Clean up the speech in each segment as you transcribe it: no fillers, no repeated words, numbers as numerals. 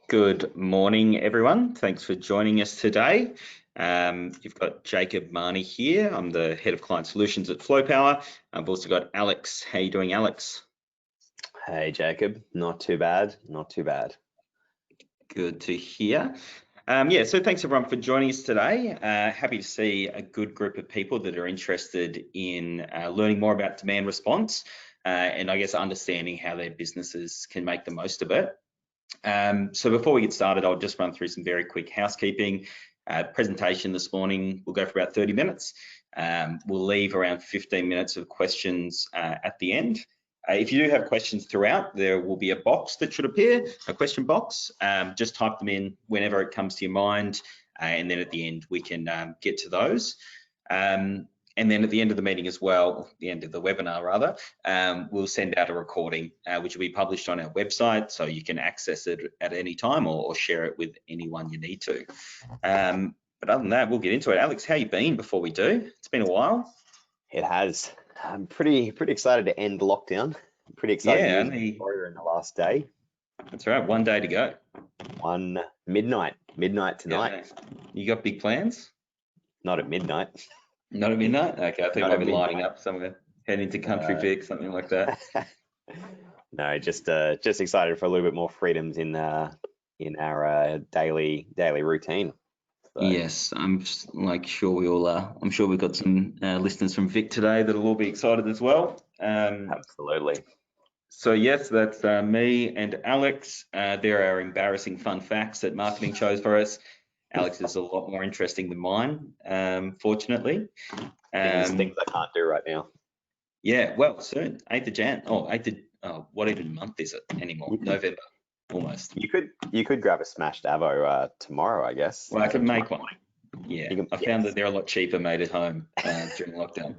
Good morning, everyone. Thanks for joining us today. You've got Jacob Marnie here. I'm the Head of Client Solutions at FlowPower. I've also got Alex. How you doing, Alex? Hey, Jacob. Not too bad, not too bad. Good to hear. So thanks everyone for joining us today. Happy to see a good group of people that are interested in learning more about demand response and I guess understanding how their businesses can make the most of it. So before we get started, I'll just run through some very quick housekeeping. Presentation this morning will go for about 30 minutes. We'll leave around 15 minutes of questions at the end. If you do have questions throughout, there will be a box that should appear, a question box. Just type them in whenever it comes to your mind, and then at the end we can get to those. And then at the end of the meeting as well, the end of the webinar rather, we'll send out a recording which will be published on our website, so you can access it at any time or share it with anyone you need to. But other than that, we'll get into it. Alex, how you been before we do? It's been a while. It has. I'm pretty excited to end lockdown. I'm pretty excited to use Victoria in the last day. That's right, one day to go. Midnight tonight. Yeah. You got big plans? Not at midnight. Not at midnight? Okay, I think I might be lining up somewhere, heading to Country Vic, something like that. No, just excited for a little bit more freedoms in our daily routine. So. Yes, I'm sure we all are. I'm sure we've got some listeners from Vic today that'll all be excited as well. Absolutely. So yes, that's me and Alex. There are embarrassing fun facts that marketing chose for us. Alex is a lot more interesting than mine, fortunately. Things I can't do right now. Yeah, well, soon, 8th of Jan. What even month is it anymore? November, almost. You could grab a smashed Avo tomorrow, I guess. Well, I could make one. Yeah, I found that they're a lot cheaper made at home during lockdown.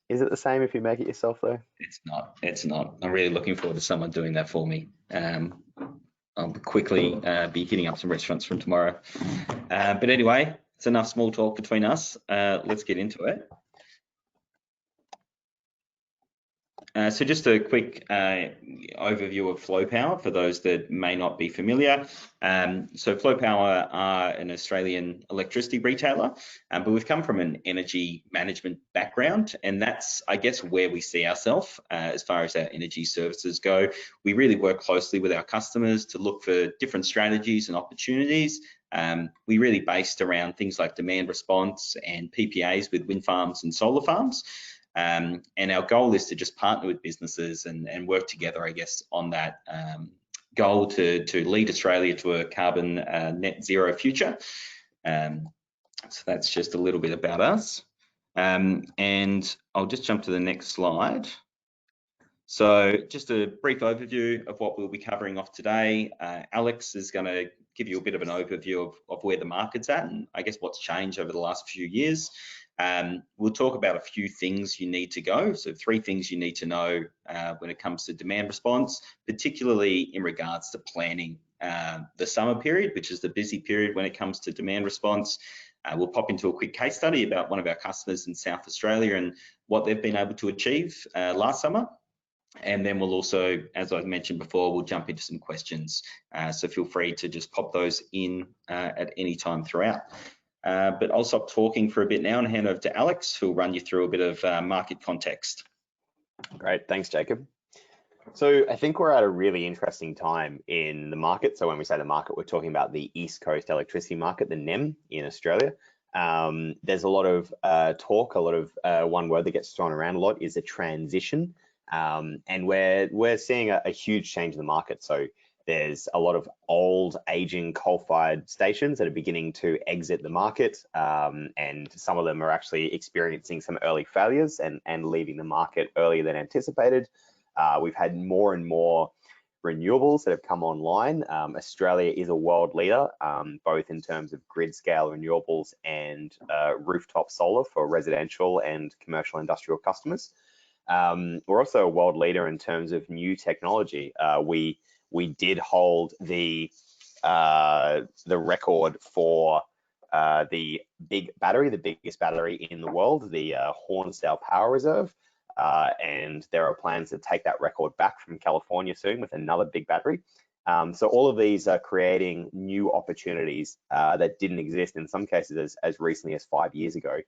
Is it the same if you make it yourself though? It's not. I'm really looking forward to someone doing that for me. I'll quickly be hitting up some restaurants from tomorrow. But anyway, it's enough small talk between us. Let's get into it. So just a quick overview of FlowPower for those that may not be familiar. So FlowPower are an Australian electricity retailer, but we've come from an energy management background, and that's, I guess, where we see ourselves as far as our energy services go. We really work closely with our customers to look for different strategies and opportunities. We really based around things like demand response and PPAs with wind farms and solar farms. And our goal is to just partner with businesses and work together, I guess, on that goal to lead Australia to a carbon net zero future. So that's just a little bit about us. And I'll just jump to the next slide. So just a brief overview of what we'll be covering off today. Alex is going to give you a bit of an overview of where the market's at and I guess what's changed over the last few years. We'll talk about a few things you need to go. So 3 things you need to know when it comes to demand response, particularly in regards to planning the summer period, which is the busy period when it comes to demand response. We'll pop into a quick case study about one of our customers in South Australia and what they've been able to achieve last summer. And then we'll also, as I mentioned before, we'll jump into some questions. So feel free to just pop those in at any time throughout. But I'll stop talking for a bit now and hand over to Alex, who'll run you through a bit of market context. Great, thanks, Jacob. So I think we're at a really interesting time in the market. So when we say the market, we're talking about the East Coast electricity market, the NEM in Australia. There's a lot of talk, a lot of one word that gets thrown around a lot is a transition. And we're seeing a huge change in the market. So there's a lot of old, aging coal-fired stations that are beginning to exit the market, and some of them are actually experiencing some early failures and leaving the market earlier than anticipated. We've had more and more renewables that have come online. Australia is a world leader, both in terms of grid-scale renewables and rooftop solar for residential and commercial industrial customers. We're also a world leader in terms of new technology. We did hold the record for the big battery, the biggest battery in the world, the Hornsdale Power Reserve. And there are plans to take that record back from California soon with another big battery. So all of these are creating new opportunities that didn't exist in some cases as recently as 5 years ago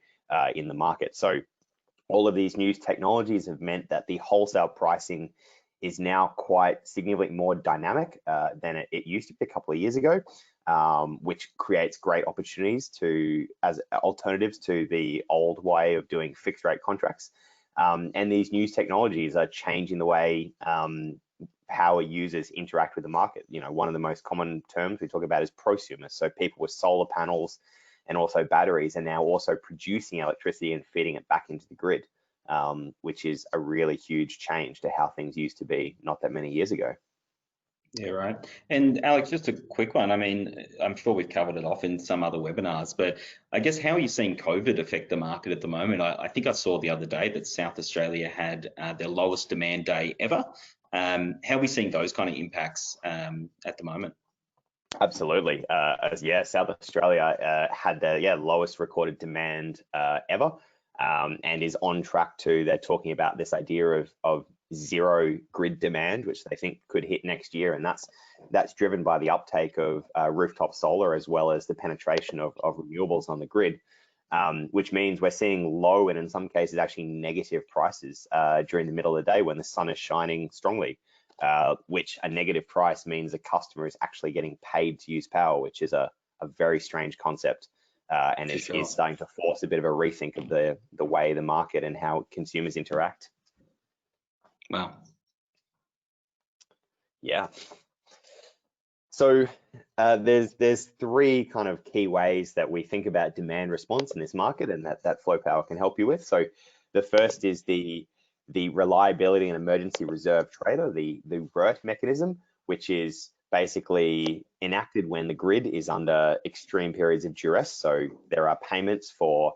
in the market. So all of these new technologies have meant that the wholesale pricing is now quite significantly more dynamic than it used to be a couple of years ago, which creates great opportunities as alternatives to the old way of doing fixed rate contracts. And these new technologies are changing the way power users interact with the market. You know, one of the most common terms we talk about is prosumers. So people with solar panels and also batteries are now also producing electricity and feeding it back into the grid, which is a really huge change to how things used to be not that many years ago. Yeah, right. And Alex, just a quick one. I mean, I'm sure we've covered it off in some other webinars, but I guess how are you seeing COVID affect the market at the moment? I think I saw the other day that South Australia had their lowest demand day ever. How are we seeing those kind of impacts at the moment? Absolutely. Yeah, South Australia had the lowest recorded demand ever, and is on track to. They're talking about this idea of zero grid demand, which they think could hit next year, and that's driven by the uptake of rooftop solar as well as the penetration of renewables on the grid, which means we're seeing low and in some cases actually negative prices during the middle of the day when the sun is shining strongly. Which a negative price means the customer is actually getting paid to use power, which is a very strange concept, and is starting to force a bit of a rethink of the way the market and how consumers interact. Wow. Yeah. So there's three kind of key ways that we think about demand response in this market, and that Flow Power can help you with. So the first is the reliability and emergency reserve trader, the RERT mechanism, which is basically enacted when the grid is under extreme periods of duress. So there are payments for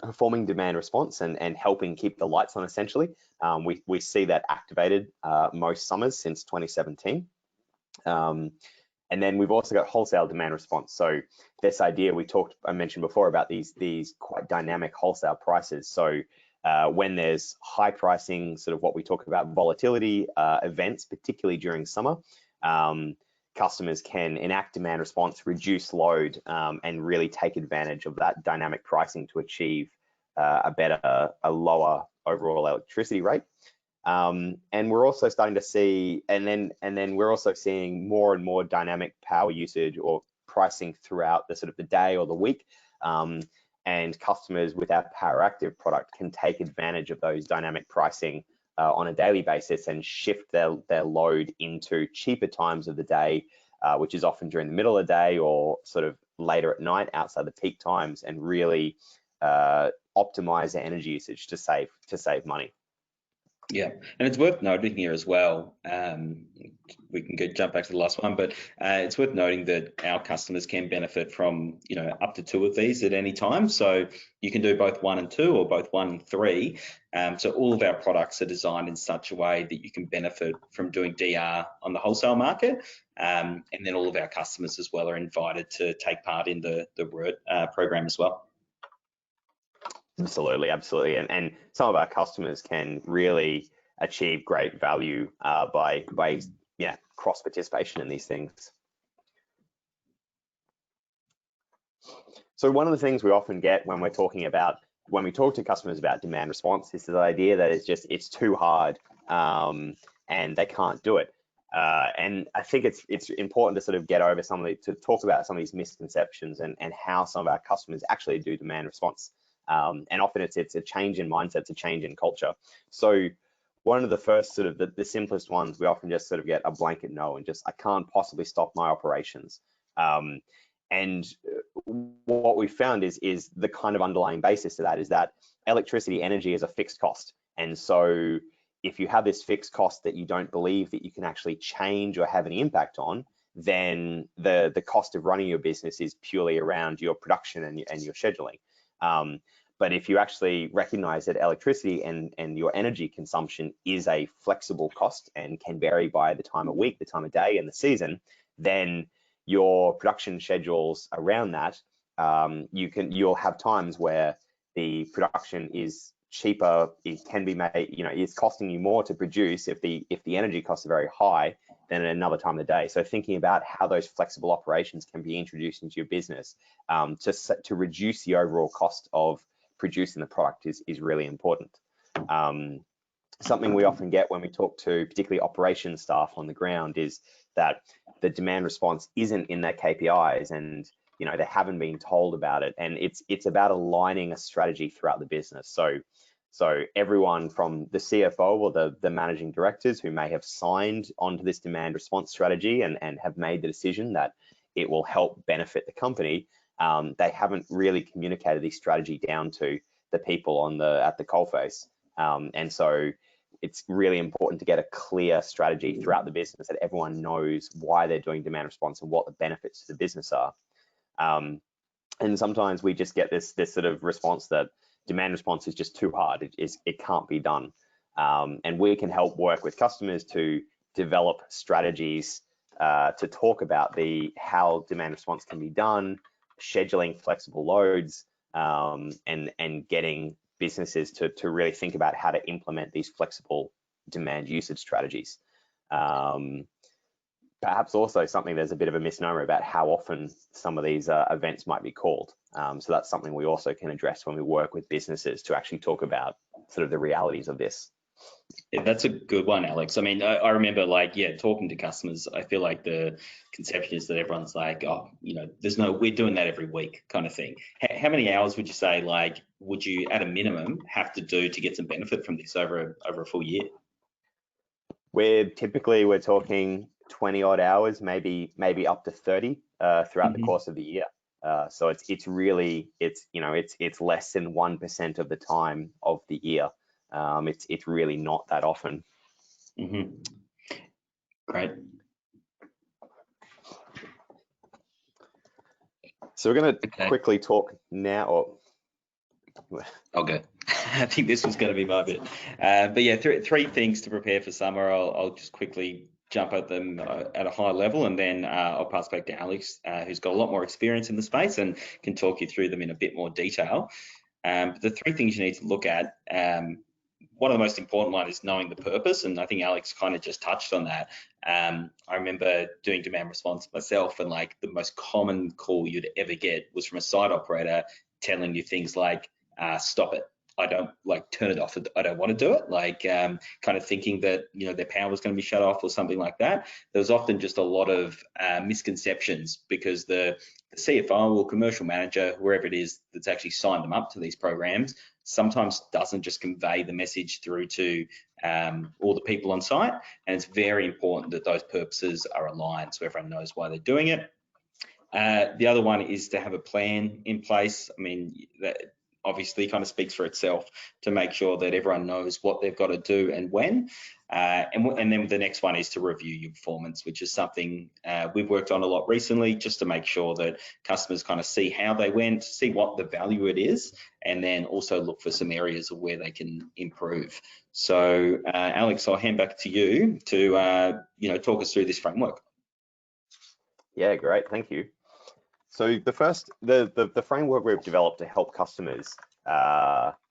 performing demand response and helping keep the lights on, essentially. We see that activated most summers since 2017. And then we've also got wholesale demand response. So this idea I mentioned before about these quite dynamic wholesale prices. So when there's high pricing, sort of what we talk about volatility events, particularly during summer, customers can enact demand response, reduce load, and really take advantage of that dynamic pricing to achieve a lower overall electricity rate. And we're also starting to see, and then we're also seeing more and more dynamic power usage or pricing throughout the sort of the day or the week. And customers with our PowerActive product can take advantage of those dynamic pricing on a daily basis and shift their load into cheaper times of the day, which is often during the middle of the day or sort of later at night outside the peak times, and really optimize their energy usage to save money. Yeah, and it's worth noting here as well, we can jump back to the last one, but it's worth noting that our customers can benefit from, up to 2 of these at any time. So you can do both 1 and 2 or both 1 and 3. So all of our products are designed in such a way that you can benefit from doing DR on the wholesale market. And then all of our customers as well are invited to take part in the RERT program as well. Absolutely, absolutely, and some of our customers can really achieve great value by cross participation in these things. So one of the things we often get when we talk to customers about demand response is the idea that it's too hard and they can't do it. And I think it's important to sort of get over to talk about some of these misconceptions and how some of our customers actually do demand response. And often it's a change in mindset, it's a change in culture. So one of the first sort of the simplest ones, we often just sort of get a blanket no and just, I can't possibly stop my operations. And what we found is the kind of underlying basis to that is that electricity energy is a fixed cost. And so if you have this fixed cost that you don't believe that you can actually change or have any impact on, then the cost of running your business is purely around your production and your scheduling. But if you actually recognize that electricity and your energy consumption is a flexible cost and can vary by the time of week, the time of day, and the season, then your production schedules around that, you'll have times where the production is cheaper. It can be made, it's costing you more to produce if the energy costs are very high, than at another time of the day. So thinking about how those flexible operations can be introduced into your business to reduce the overall cost of producing the product is really important. Something we often get when we talk to particularly operations staff on the ground is that the demand response isn't in their KPIs, and they haven't been told about it, and it's about aligning a strategy throughout the business. So everyone from the CFO or the managing directors who may have signed onto this demand response strategy and have made the decision that it will help benefit the company, they haven't really communicated this strategy down to the people at the coalface. And so it's really important to get a clear strategy throughout the business that everyone knows why they're doing demand response and what the benefits to the business are. And sometimes we just get this sort of response that demand response is just too hard. It can't be done. And we can help work with customers to develop strategies to talk about how demand response can be done, scheduling flexible loads, and getting businesses to really think about how to implement these flexible demand usage strategies. Perhaps also something, there's a bit of a misnomer about how often some of these events might be called. So that's something we also can address when we work with businesses to actually talk about sort of the realities of this. Yeah, that's a good one, Alex. I mean, I remember talking to customers, I feel like the conception is that everyone's like, oh, we're doing that every week kind of thing. How many hours would you say, would you at a minimum have to do to get some benefit from this over a full year? We're talking 20 odd hours, maybe up to 30 throughout the course of the year. So it's really less than 1% of the time of the year. It's really not that often. Great. So we're going to quickly talk now. I'll go. I think this was going to be my bit. But yeah, three things to prepare for summer. I'll just quickly jump at them at a high level, and then I'll pass back to Alex, who's got a lot more experience in the space and can talk you through them in a bit more detail. But the three things you need to look at, one of the most important one is knowing the purpose, and I think Alex kind of just touched on that. I remember doing demand response myself, and the most common call you'd ever get was from a site operator telling you things like, stop it. I don't turn it off. I don't want to do it. Kind of thinking that, their power was going to be shut off or something like that. There was often just a lot of misconceptions because the CFO or commercial manager, whoever it is that's actually signed them up to these programs, sometimes doesn't just convey the message through to all the people on site. And it's very important that those purposes are aligned so everyone knows why they're doing it. The other one is to have a plan in place. I mean, that obviously kind of speaks for itself, to make sure that everyone knows what they've got to do and when. And then the next one is to review your performance, which is something we've worked on a lot recently, just to make sure that customers kind of see how they went, see what the value it is, and then also look for some areas of where they can improve. So Alex, I'll hand back to you to talk us through this framework. Yeah, great, thank you. So the framework we've developed to help customers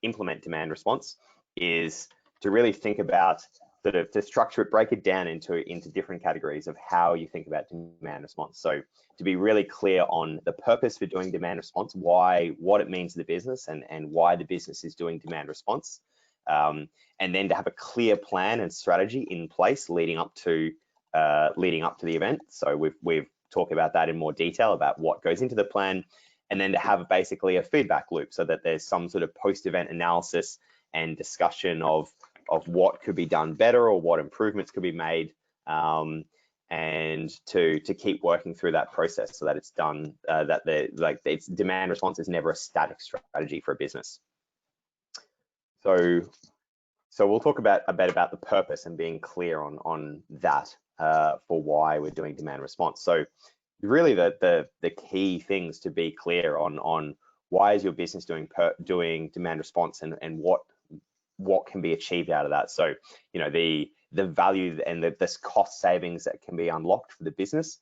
implement demand response is to really think about to structure it, break it down into different categories of how you think about demand response. So to be really clear on the purpose for doing demand response, what it means to the business, and why the business is doing demand response, and then to have a clear plan and strategy in place leading up to the event. So we've talk about that in more detail about what goes into the plan, and then to have basically a feedback loop so that there's some sort of post-event analysis and discussion of what could be done better or what improvements could be made, and to keep working through that process so that it's done, it's demand response is never a static strategy for a business. So we'll talk a bit about the purpose and being clear on that for why we're doing demand response. So really the key things to be clear on why is your business doing demand response, and what can be achieved out of that. So the value and the cost savings that can be unlocked for the business,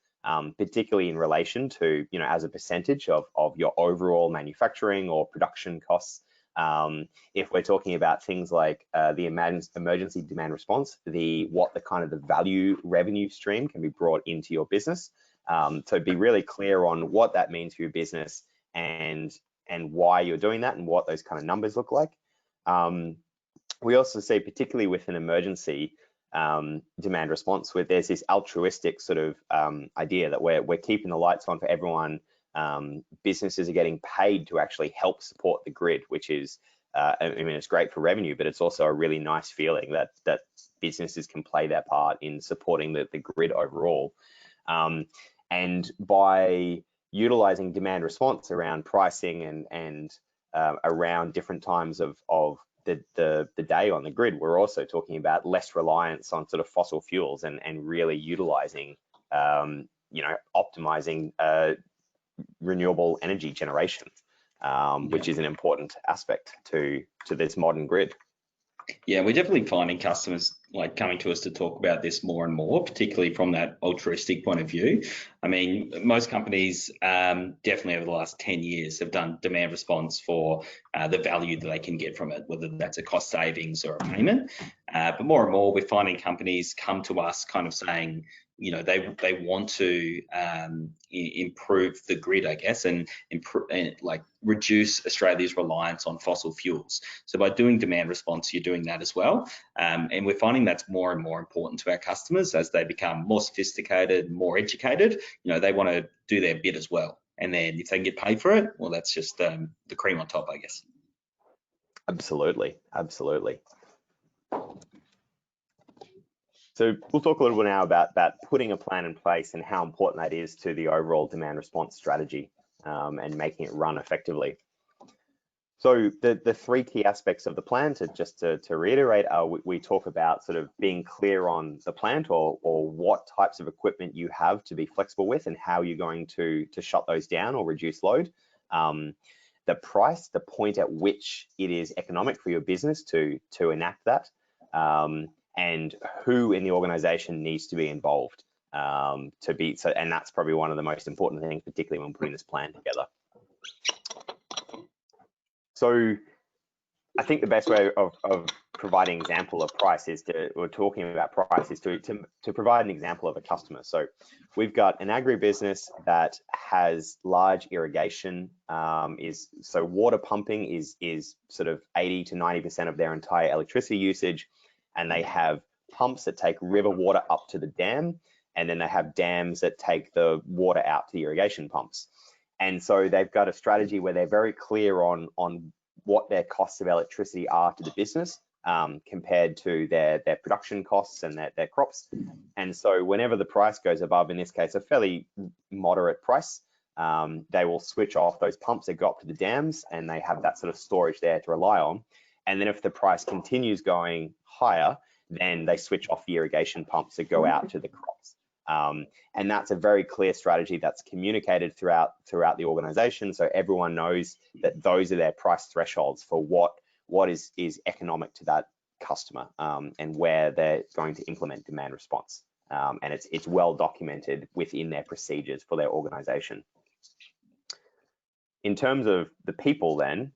particularly in relation to as a percentage of your overall manufacturing or production costs, If we're talking about things like the emergency demand response, what the kind of the value revenue stream can be brought into your business. So be really clear on what that means for your business and why you're doing that and what those kind of numbers look like. We also see, particularly with an emergency demand response, where there's this altruistic sort of idea that we're keeping the lights on for everyone. Businesses are getting paid to actually help support the grid, which is, I mean, it's great for revenue, but it's also a really nice feeling that businesses can play their part in supporting the grid overall. And by utilizing demand response around pricing and around different times of the day on the grid, we're also talking about less reliance on sort of fossil fuels and really utilizing, optimizing renewable energy generation, which is an important aspect to this modern grid. Yeah, we're definitely finding customers like coming to us to talk about this more and more, particularly from that altruistic point of view. I mean, most companies definitely over the last 10 years have done demand response for the value that they can get from it, whether that's a cost savings or a payment. But more and more, we're finding companies come to us kind of saying, you know, they want to improve the grid, I guess, and like reduce Australia's reliance on fossil fuels. So by doing demand response, you're doing that as well. And we're finding that's more and more important to our customers as they become more sophisticated, more educated. You know, they want to do their bit as well. And then if they can get paid for it, well, that's just the cream on top, I guess. Absolutely, absolutely. So we'll talk a little bit now about putting a plan in place and how important that is to the overall demand response strategy and making it run effectively. So the three key aspects of the plan, to reiterate, we talk about sort of being clear on the plant or what types of equipment you have to be flexible with and how you're going to shut those down or reduce load. The price, the point at which it is economic for your business to enact that. And who in the organization needs to be involved and that's probably one of the most important things, particularly when putting this plan together. So I think the best way of providing an example of price is to provide an example of a customer. So we've got an agribusiness that has large irrigation, so water pumping is sort of 80 to 90% of their entire electricity usage. And they have pumps that take river water up to the dam, and then they have dams that take the water out to the irrigation pumps. And so they've got a strategy where they're very clear on what their costs of electricity are to the business compared to their production costs and their crops. And so whenever the price goes above, in this case, a fairly moderate price, they will switch off those pumps that go up to the dams, and they have that sort of storage there to rely on. And then if the price continues going higher, then they switch off the irrigation pumps that go out to the crops. And that's a very clear strategy that's communicated throughout the organization. So everyone knows that those are their price thresholds for what is economic to that customer and where they're going to implement demand response. And it's well documented within their procedures for their organization. In terms of the people then,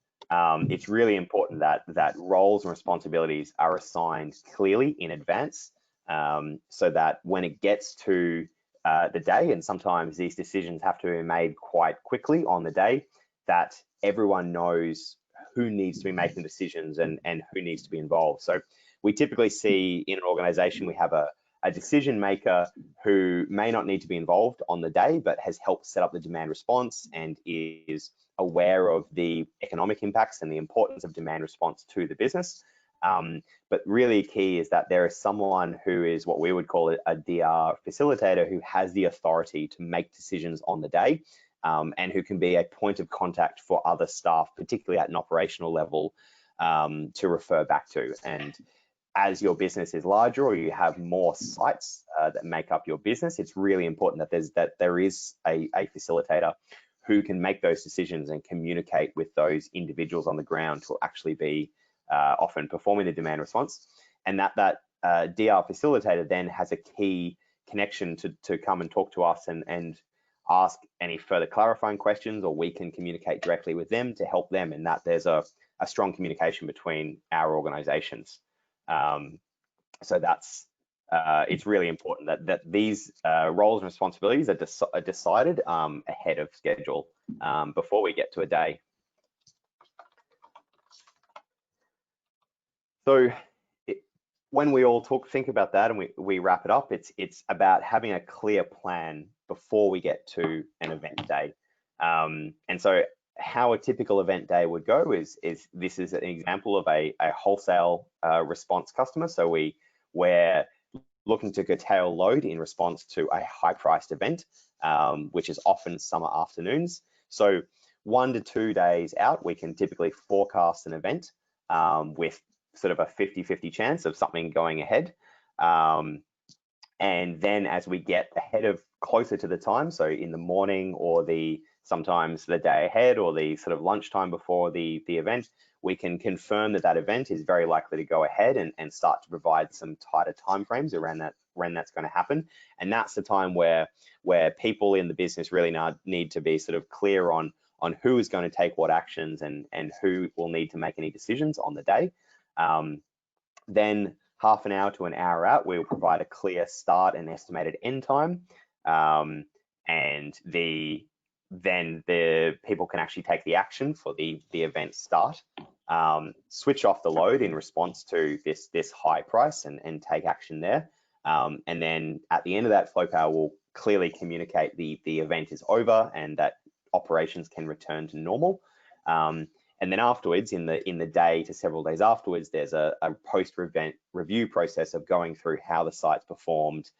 it's really important that roles and responsibilities are assigned clearly in advance so that when it gets to the day, and sometimes these decisions have to be made quite quickly on the day, that everyone knows who needs to be making decisions and who needs to be involved. So we typically see in an organization, we have a decision maker who may not need to be involved on the day, but has helped set up the demand response and is aware of the economic impacts and the importance of demand response to the business. But really key is that there is someone who is what we would call a DR facilitator who has the authority to make decisions on the day and who can be a point of contact for other staff, particularly at an operational level, to refer back to. And as your business is larger or you have more sites that make up your business, it's really important that there is a facilitator who can make those decisions and communicate with those individuals on the ground who will actually be often performing the demand response. And that DR facilitator then has a key connection to come and talk to us and ask any further clarifying questions, or we can communicate directly with them to help them, and that there's a a strong communication between our organizations. So that's it's really important that these roles and responsibilities are decided ahead of schedule before we get to a day. So when we all think about that and we wrap it up, it's about having a clear plan before we get to an event day. And so how a typical event day would go is this is an example of a wholesale response customer. So we're looking to curtail load in response to a high-priced event, which is often summer afternoons. So 1 to 2 days out, we can typically forecast an event with sort of a 50-50 chance of something going ahead. And then as we get ahead of closer to the time, so in the morning or sometimes the day ahead or the sort of lunchtime before the event, we can confirm that event is very likely to go ahead and start to provide some tighter timeframes around that when that's going to happen. And that's the time where people in the business really need to be sort of clear on who is going to take what actions and who will need to make any decisions on the day. Then half an hour to an hour out, we'll provide a clear start and estimated end time, and then the people can actually take the action for the event start, switch off the load in response to this high price and take action there. And then at the end of that, FlowPower will clearly communicate the event is over and that operations can return to normal. And then afterwards, in the day to several days afterwards, there's a post-event review process of going through how the site's performed,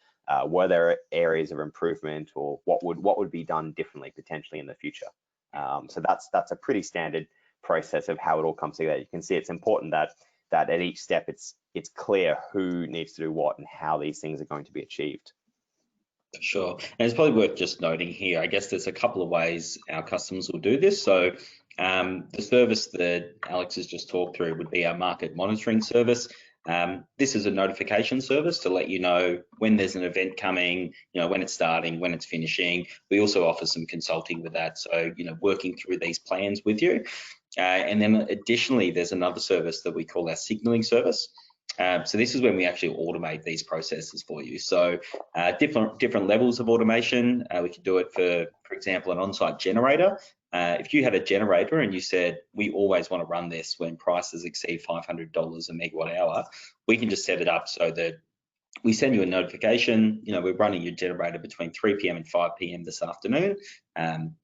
were there areas of improvement, or what would be done differently potentially in the future. So that's a pretty standard process of how it all comes together. You can see it's important that at each step it's clear who needs to do what and how these things are going to be achieved. Sure. And it's probably worth just noting here, I guess there's a couple of ways our customers will do this. So the service that Alex has just talked through would be our market monitoring service. This is a notification service to let you know when there's an event coming, when it's starting, when it's finishing. We also offer some consulting with that. So, working through these plans with you. And then additionally, there's another service that we call our signaling service. So this is when we actually automate these processes for you. So different levels of automation. We could do it for example, an on-site generator. If you had a generator and you said, we always want to run this when prices exceed $500 a megawatt hour, we can just set it up so that we send you a notification, we're running your generator between 3 p.m. and 5 p.m. this afternoon.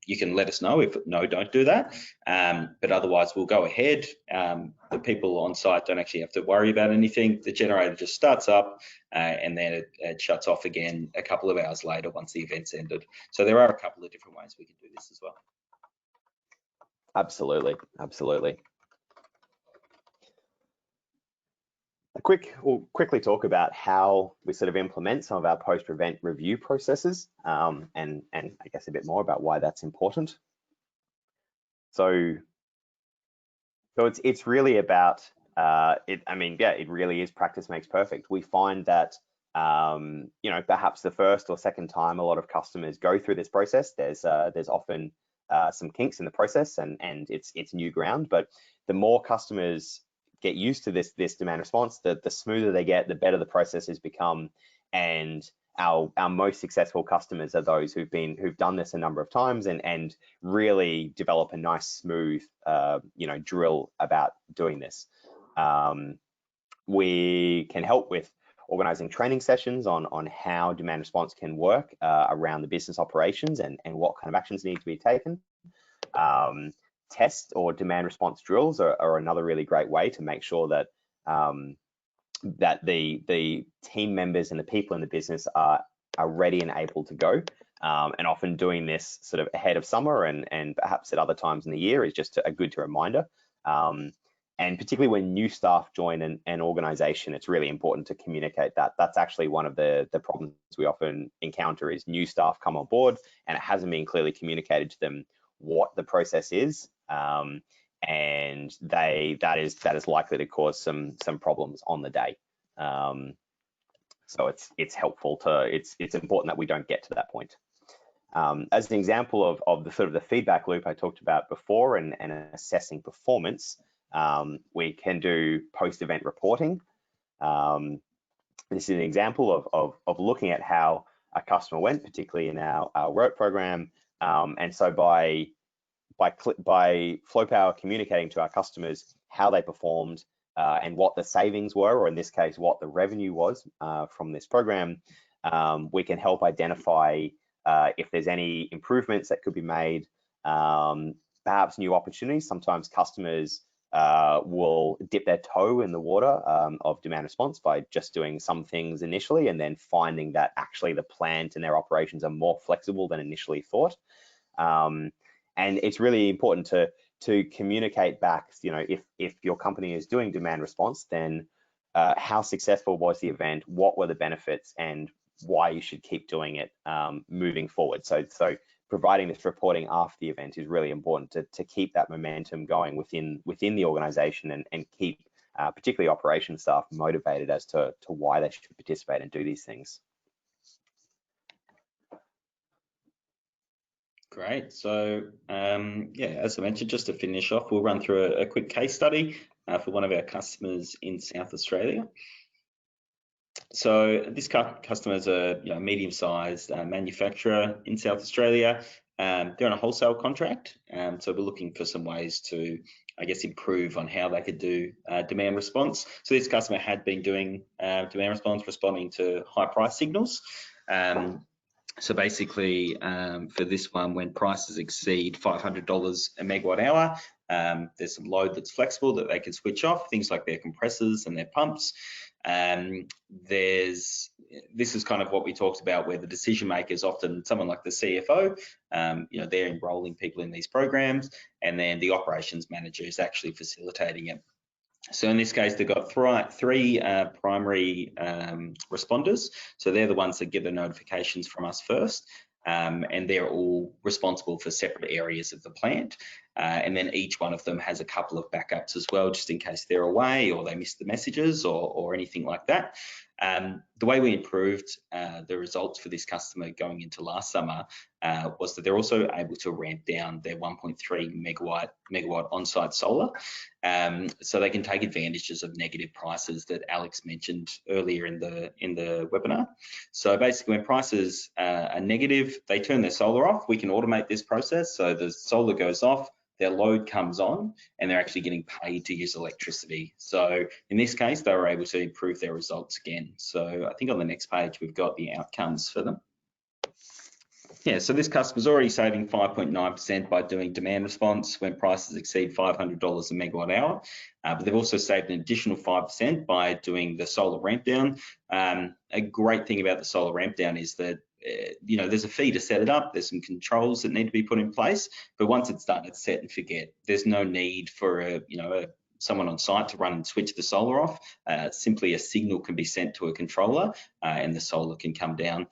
You can let us know if no, don't do that. But otherwise, we'll go ahead. The people on site don't actually have to worry about anything. The generator just starts up and then it shuts off again a couple of hours later once the event's ended. So there are a couple of different ways we can do this as well. Absolutely, absolutely. We'll quickly talk about how we sort of implement some of our post-event review processes, and I guess a bit more about why that's important. So it's really about it really is practice makes perfect. We find that perhaps the first or second time a lot of customers go through this process, there's often some kinks in the process and it's new ground. But the more customers get used to this demand response, the smoother they get, the better the processes become. And our most successful customers are those who've done this a number of times and really develop a nice smooth drill about doing this. We can help with organizing training sessions on how demand response can work around the business operations and what kind of actions need to be taken. Test or demand response drills are another really great way to make sure that that the team members and the people in the business are ready and able to go. And often doing this sort of ahead of summer and perhaps at other times in the year is just a good reminder. And particularly when new staff join an organization, it's really important to communicate that. That's actually one of the problems we often encounter is new staff come on board and it hasn't been clearly communicated to them what the process is, and that is likely to cause some problems on the day. So it's helpful it's important that we don't get to that point. As an example of the sort of the feedback loop I talked about before and assessing performance, We can do post-event reporting. This is an example of looking at how a customer went, particularly in our ROT program. And so by FlowPower communicating to our customers how they performed and what the savings were, or in this case, what the revenue was from this program, we can help identify if there's any improvements that could be made, perhaps new opportunities. Sometimes customers will dip their toe in the water of demand response by just doing some things initially and then finding that actually the plant and their operations are more flexible than initially thought. And it's really important to communicate back, you know, if your company is doing demand response, then how successful was the event, what were the benefits, and why you should keep doing it moving forward. So providing this reporting after the event is really important to keep that momentum going within the organization and keep particularly operations staff motivated as to why they should participate and do these things. Great. So yeah, as I mentioned, just to finish off, we'll run through a quick case study for one of our customers in South Australia. So this customer is a medium-sized manufacturer in South Australia. They're on a wholesale contract, so we're looking for some ways to, I guess, improve on how they could do demand response. So this customer had been doing demand response, responding to high price signals. So basically, for this one, when prices exceed $500 a megawatt hour, there's some load that's flexible that they can switch off, things like their compressors and their pumps. This is kind of what we talked about, where the decision maker is often someone like the CFO. They're enrolling people in these programs, and then the operations manager is actually facilitating it. So in this case, they've got three primary responders. So they're the ones that get the notifications from us first, and they're all responsible for separate areas of the plant. And then each one of them has a couple of backups as well, just in case they're away or they miss the messages or anything like that. The way we improved the results for this customer going into last summer was that they're also able to ramp down their 1.3 megawatt on-site solar, so they can take advantages of negative prices that Alex mentioned earlier in the webinar. So basically, when prices are negative, they turn their solar off. We can automate this process, so the solar goes off, their load comes on, and they're actually getting paid to use electricity. So in this case, they were able to improve their results again. So I think on the next page, we've got the outcomes for them. Yeah, so this customer's already saving 5.9% by doing demand response when prices exceed $500 a megawatt hour, but they've also saved an additional 5% by doing the solar ramp down. A great thing about the solar ramp down is that there's a fee to set it up. There's some controls that need to be put in place, but once it's done, it's set and forget. There's no need for someone on site to run and switch the solar off. Simply a signal can be sent to a controller, and the solar can come down.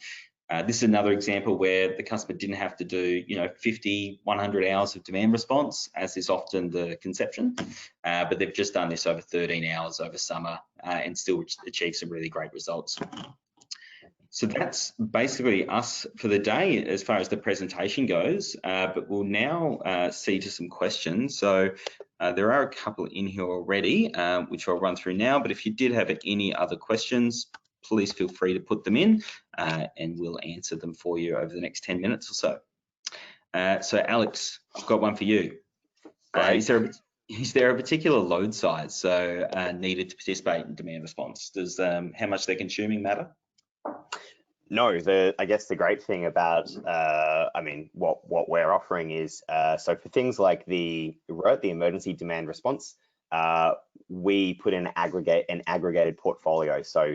This is another example where the customer didn't have to do 50, 100 hours of demand response, as is often the conception, but they've just done this over 13 hours over summer and still achieved some really great results. So that's basically us for the day as far as the presentation goes, but we'll now see to some questions. So there are a couple in here already, which I'll run through now, but if you did have any other questions, please feel free to put them in and we'll answer them for you over the next 10 minutes or so. So Alex, I've got one for you. Is there a particular load size needed to participate in demand response? Does how much they're consuming matter? No, I guess the great thing about, what we're offering is, so for things like the emergency demand response, we put in an aggregated portfolio. So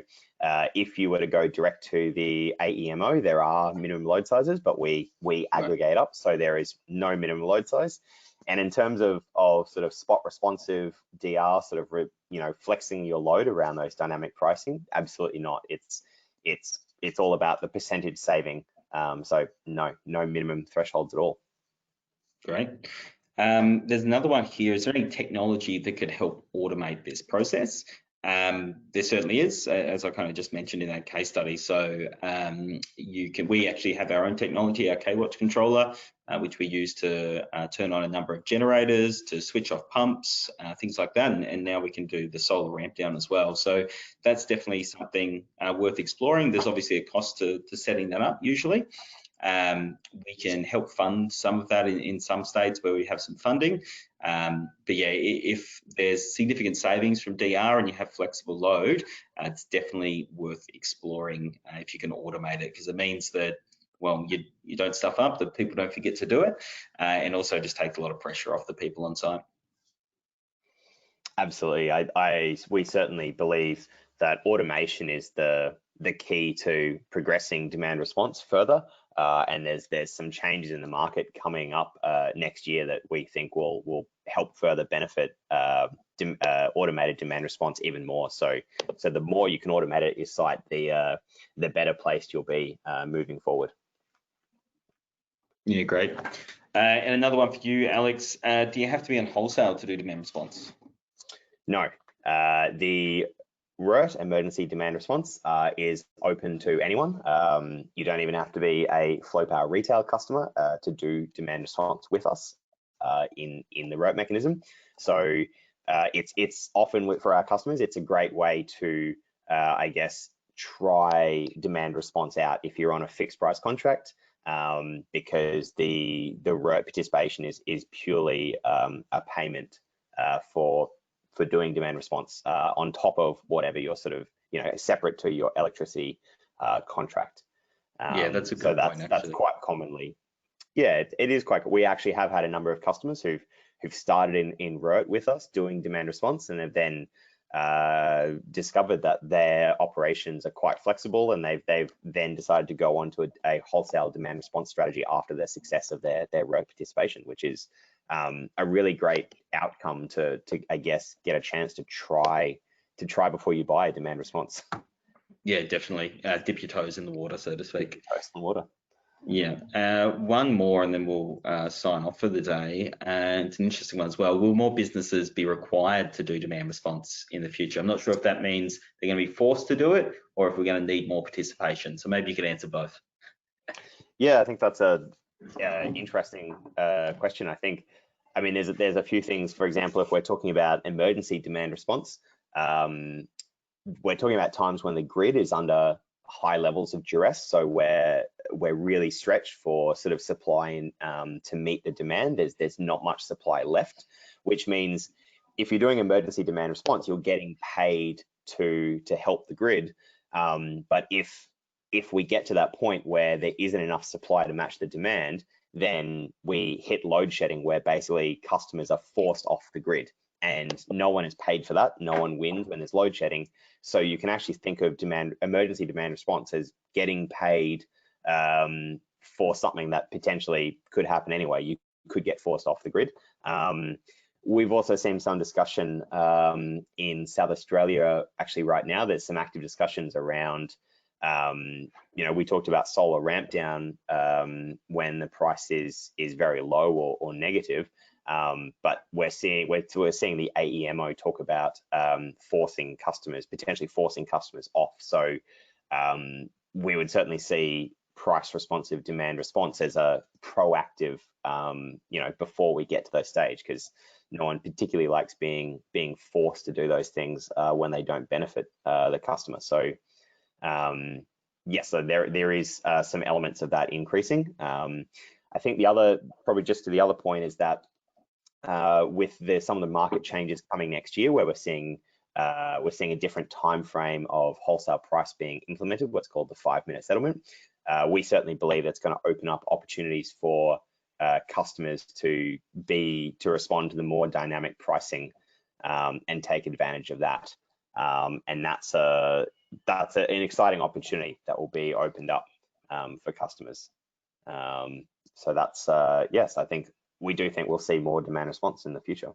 if you were to go direct to the AEMO, there are minimum load sizes, but we aggregate up, so there is no minimum load size. And in terms of sort of spot responsive DR, flexing your load around those dynamic pricing, absolutely not. It's all about the percentage saving. So no minimum thresholds at all. Great. There's another one here. Is there any technology that could help automate this process? There certainly is, as I kind of just mentioned in that case study. So we actually have our own technology, our K-Watch controller, which we use to turn on a number of generators, to switch off pumps, things like that. And now we can do the solar ramp down as well. So that's definitely something worth exploring. There's obviously a cost to setting that up usually. We can help fund some of that in some states where we have some funding. But yeah, if there's significant savings from DR and you have flexible load, it's definitely worth exploring if you can automate it, because it means that, well, you don't stuff up, that people don't forget to do it, and also just takes a lot of pressure off the people on site. Absolutely. We certainly believe that automation is the key to progressing demand response further. And there's some changes in the market coming up next year that we think will help further benefit automated demand response even more. So the more you can automate it at your site, the better placed you'll be moving forward. Yeah, great. And another one for you, Alex. Do you have to be on wholesale to do demand response? No. The RERT, emergency demand response, is open to anyone. You don't even have to be a Flow Power retail customer to do demand response with us in the RERT mechanism. So it's often for our customers, it's a great way to, I guess, try demand response out if you're on a fixed price contract, because the RERT participation is purely a payment for doing demand response on top of whatever you're sort of, separate to your electricity contract. Yeah, that's a good point, that's quite commonly. Yeah, it is quite. We actually have had a number of customers who've started in RERT with us doing demand response, and have then discovered that their operations are quite flexible, and they've then decided to go on to a wholesale demand response strategy after the success of their RERT participation, which is a really great outcome to I guess get a chance to try before you buy a demand response. Yeah, definitely. Dip your toes in the water, so to speak. Toes in the water. Yeah. One more, and then we'll sign off for the day. And it's an interesting one as well. Will more businesses be required to do demand response in the future? I'm not sure if that means they're going to be forced to do it, or if we're going to need more participation. So maybe you could answer both. Yeah, I think that's a interesting question. I mean, there's a few things. For example, if we're talking about emergency demand response, we're talking about times when the grid is under high levels of duress. So we're really stretched for sort of supply to meet the demand. There's not much supply left, which means if you're doing emergency demand response, you're getting paid to help the grid. But if we get to that point where there isn't enough supply to match the demand, then we hit load shedding, where basically customers are forced off the grid, and no one is paid for that. No one wins when there's load shedding. So you can actually think of emergency demand response as getting paid for something that potentially could happen anyway. You could get forced off the grid. We've also seen some discussion in South Australia actually right now. There's some active discussions around, we talked about solar ramp down when the price is very low or negative. But we're seeing the AEMO talk about potentially forcing customers off. So we would certainly see price responsive demand response as a proactive, before we get to those stage, because no one particularly likes being forced to do those things when they don't benefit the customer. So yes, so there is some elements of that increasing. I think probably just to the other point is that with some of the market changes coming next year, where we're seeing a different time frame of wholesale price being implemented, what's called the 5-minute settlement. We certainly believe that's going to open up opportunities for customers to respond to the more dynamic pricing and take advantage of that. And that's an exciting opportunity that will be opened up for customers. So that's yes, I think we do think we'll see more demand response in the future.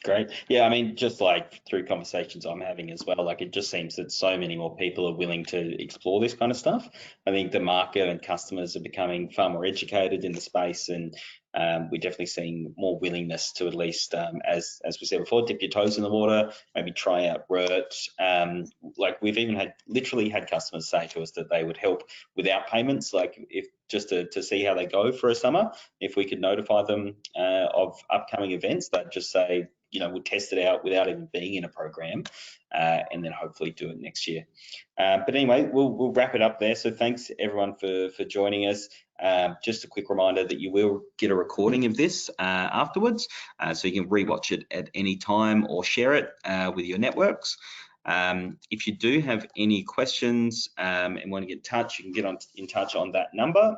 Great. Yeah, I mean, just like through conversations I'm having as well, like it just seems that so many more people are willing to explore this kind of stuff. I think the market and customers are becoming far more educated in the space, and we're definitely seeing more willingness to at least, as we said before, dip your toes in the water, maybe try out RERT. Like we've even literally had customers say to us that they would help without payments, like if just to see how they go for a summer. If we could notify them of upcoming events, they'd just say, we'll test it out without even being in a program, and then hopefully do it next year. But anyway, we'll wrap it up there. So thanks everyone for joining us. Just a quick reminder that you will get a recording of this afterwards, so you can rewatch it at any time or share it with your networks. If you do have any questions and want to get in touch, you can get in touch on that number.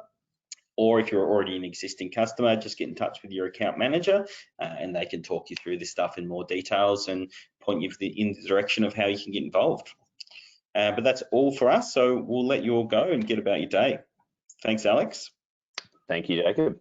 Or if you're already an existing customer, just get in touch with your account manager and they can talk you through this stuff in more details and point you in the direction of how you can get involved. But that's all for us, so we'll let you all go and get about your day. Thanks, Alex. Thank you, Jacob.